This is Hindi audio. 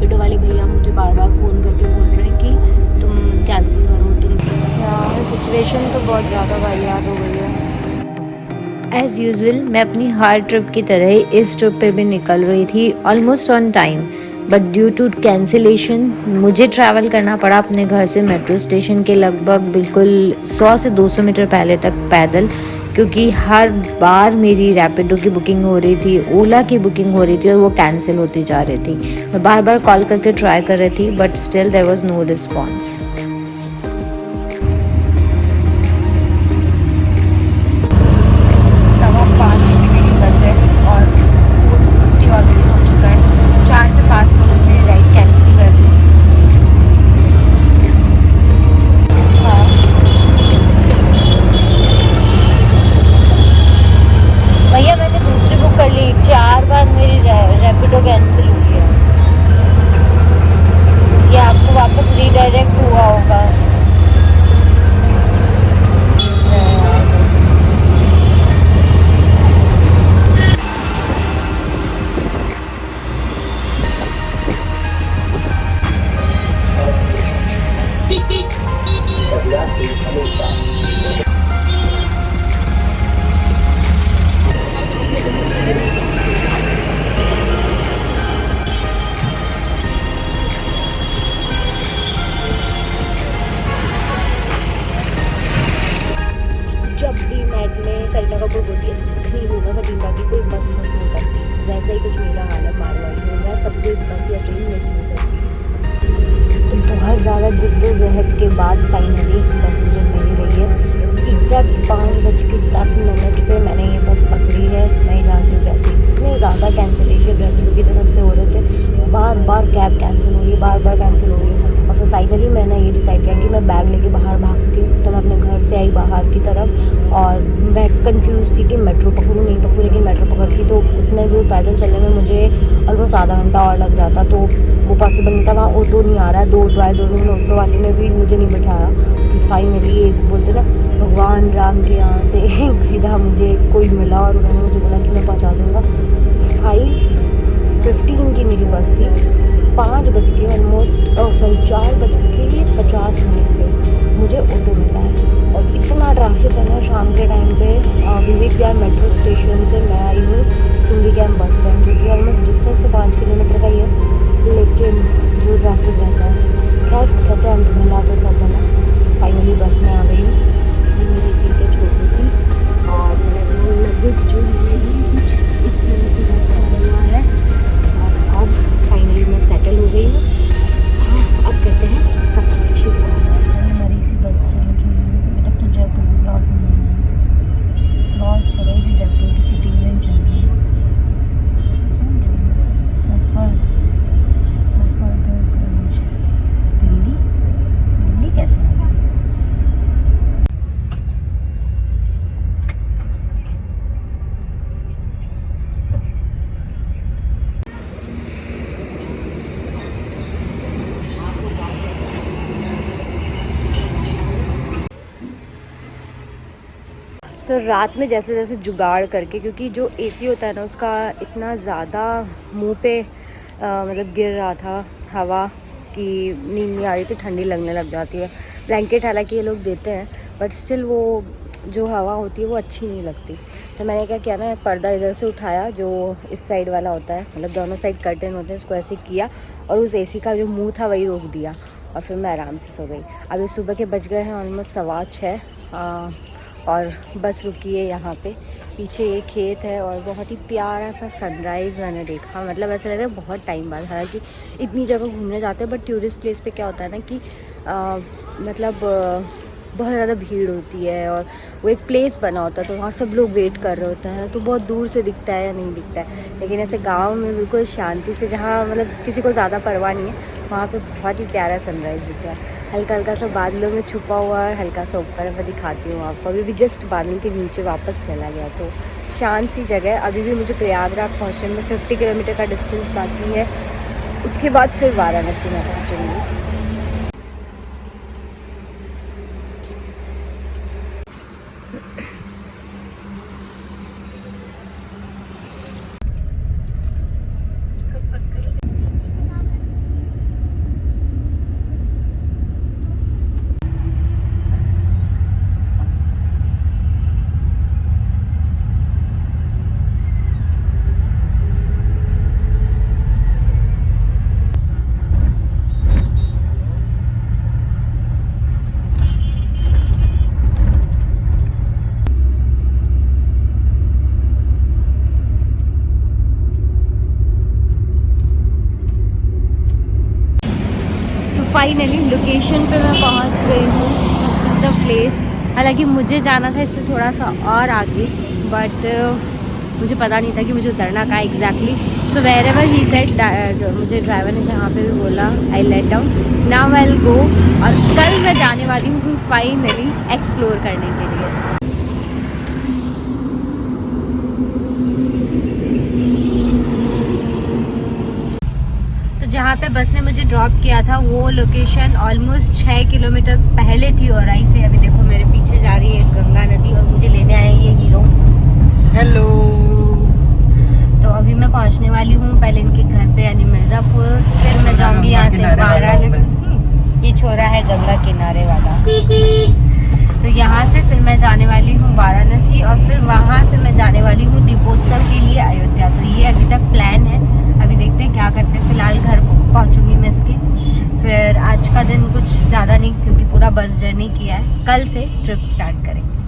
रैपिडो वाले भैया मुझे बार बार फ़ोन करके बोल रहे हैं कि तुम कैंसिल करो तुम। यार सिचुएशन तो बहुत ज़्यादा वाहियात हो गई है। एज़ यूजुअल मैं अपनी हर ट्रिप की तरह ही इस ट्रिप पे भी निकल रही थी almost on time, but due to cancellation मुझे ट्रैवल करना पड़ा अपने घर से मेट्रो स्टेशन के लगभग बिल्कुल 100 से 200 मीटर पहले तक पैदल, क्योंकि हर बार मेरी रैपिडो की बुकिंग हो रही थी, ओला की बुकिंग हो रही थी और वो कैंसिल होती जा रही थी। मैं बार बार कॉल करके ट्राई कर रही थी but still there was no response. 5:15 की मेरी बस है और 4:50 ऑलरेडी हो चुका है। 4 से 5 मिनट में राइड कैंसिल कर दी। हाँ भैया मैंने दूसरी बुक कर ली, 4 बार मेरी रैपिडो कैंसिल हुई है। ये आपको वापस रीडायरेक्ट हुआ होगा। जब भी मैट में करीना कपूर बोलती है सीखनी होगा कटिंगा की कोई बस मिस नहीं करती, वैसा ही कुछ मेरा हाल है मारवाड़ी में। मैं कभी बस या ट्रेन मिस नहीं करती। तो बहुत ज़्यादा जिद्दोजहद के बाद फाइनली बस मुझे मिल गई है। एग्जैक्ट 5:10 पे मैंने ये बस पकड़ी है। नहीं जानती हूँ कैसे, इतने ज़्यादा कैंसिलेशन रैपिडो की तरफ से हो रहे थे, बार बार कैब कैंसिल हो रही है, बार बार कैंसिल हो रही है। और फिर फाइनली मैंने ये डिसाइड किया कि मैं बैग लेके बाहर भागती हूँ। तो मैं अपने घर से आई बाहर की तरफ और मैं कंफ्यूज थी कि मेट्रो पकड़ूँ नहीं पकड़ूँ, लेकिन मेट्रो पकड़ती तो इतने दूर पैदल चलने में मुझे ऑलमोस्ट आधा घंटा और लग जाता, तो वो पॉसिबल नहीं था। वहाँ ऑटो नहीं आ रहा है, 2 ऑटो आए, दोनों में ऑटो वाले ने भी मुझे नहीं बिठाया। फिर फाइनली एक बोलते ना भगवान राम के यहाँ से सीधा मुझे कोई मिला और उन्होंने मुझे बोला कि मैं पहुँचा दूँगा। 5:15 की मेरी बस थी, 5 बज के ऑलमोस्ट 4:50 पे मुझे ऑटो मिला है। और इतना ट्रैफिक है ना शाम के टाइम पे। विवेक विहार मेट्रो स्टेशन से मैं आई हूँ सिंधी कैंप बस स्टैंड, जो कि ऑलमोस्ट डिस्टेंस तो 5 किलोमीटर का ही है, लेकिन जो ट्रैफिक रहता है, खैर कहते हैं अंत भला तो सब भला। फाइनली बस में आ गई हूँ। ये मेरी सीट है छोटी सी और मैंने अपना लगेज जो है कुछ इस तरह से रखा हुआ है। और अब फाइनली मैं सेटल हो गई हूँ। हाँ, अब कहते हैं सफर की शुरुआत। हमारी सी बस चल रही है, अभी तक तो जयपुर भी क्रॉस नहीं हुई। क्रॉस हो रही थी जयपुर की सिटी में, चल रही है सफ़र सफ़र दरगंज दिल्ली। दिल्ली कैसे आ गई? सर रात में जैसे जैसे जुगाड़ करके, क्योंकि जो एसी होता है ना उसका इतना ज़्यादा मुंह पे मतलब गिर रहा था हवा कि नींद नहीं आ रही थी, ठंडी लगने लग जाती है। ब्लैंकेट हालांकि ये लोग देते हैं बट स्टिल वो जो हवा होती है वो अच्छी नहीं लगती। तो मैंने क्या किया ना, एक पर्दा इधर से उठाया जो इस साइड वाला होता है, मतलब दोनों साइड कर्टेन होते हैं, उसको ऐसे किया और उस एसी का जो मुँह था वही रोक दिया और फिर मैं आराम से सो गई। अभी सुबह के बज गए हैं ऑलमोस्ट 6:15 और बस रुकी है यहाँ पे। पीछे ये खेत है और बहुत ही प्यारा सा सनराइज़ मैंने देखा। मतलब ऐसा लग रहा है बहुत टाइम बाद, हालांकि इतनी जगह घूमने जाते हैं बट टूरिस्ट प्लेस पे क्या होता है ना कि बहुत ज़्यादा भीड़ होती है और वो एक प्लेस बना होता है तो वहाँ सब लोग वेट कर रहे होते हैं, तो बहुत दूर से दिखता है या नहीं दिखता है। लेकिन ऐसे गाँव में बिल्कुल शांति से, जहाँ मतलब किसी को ज़्यादा परवाह नहीं है, वहाँ पे बहुत ही प्यारा सनराइज़ दिखता है। हल्का हल्का सा बादलों में छुपा हुआ है, हल्का सा ऊपर मैं दिखाती हूँ आपको। अभी भी जस्ट बादल के नीचे वापस चला गया, तो शांत सी जगह। अभी भी मुझे प्रयागराज पहुँचने में 50 किलोमीटर का डिस्टेंस बाकी है, उसके बाद फिर वाराणसी में पहुँचूँगी। फाइनली लोकेशन पे मैं पहुंच गई हूँ। द प्लेस, हालांकि मुझे जाना था इससे थोड़ा सा और आगे, बट मुझे पता नहीं था कि मुझे उतरना कहाँ exactly. So wherever he said, मुझे ड्राइवर ने जहाँ पे भी बोला I let down, now I will go. और कल मैं जाने वाली हूँ फाइनली एक्सप्लोर करने के लिए। तो जहाँ पे बस ने मुझे ड्रॉप किया था वो लोकेशन ऑलमोस्ट 6 किलोमीटर पहले थी औराई से। अभी देखो मेरे पीछे जा रही है गंगा नदी और मुझे लेने आए ये हीरो। हेलो। तो अभी मैं पहुँचने वाली हूँ पहले इनके घर पे यानी मिर्ज़ापुर, फिर मैं जाऊँगी यहाँ से वाराणसी। ये छोरा है गंगा किनारे वाला। तो यहाँ से फिर मैं जाने वाली हूँ वाराणसी और फिर वहाँ से मैं जाने वाली हूँ दीपोत्सव के लिए अयोध्या। तो ये अभी तक प्लान है, अभी देखते हैं क्या करते हैं। फिलहाल घर पहुँचूँगी मैं इसके, फिर आज का दिन कुछ ज़्यादा नहीं क्योंकि पूरा बस जर्नी किया है, कल से ट्रिप स्टार्ट करेंगे।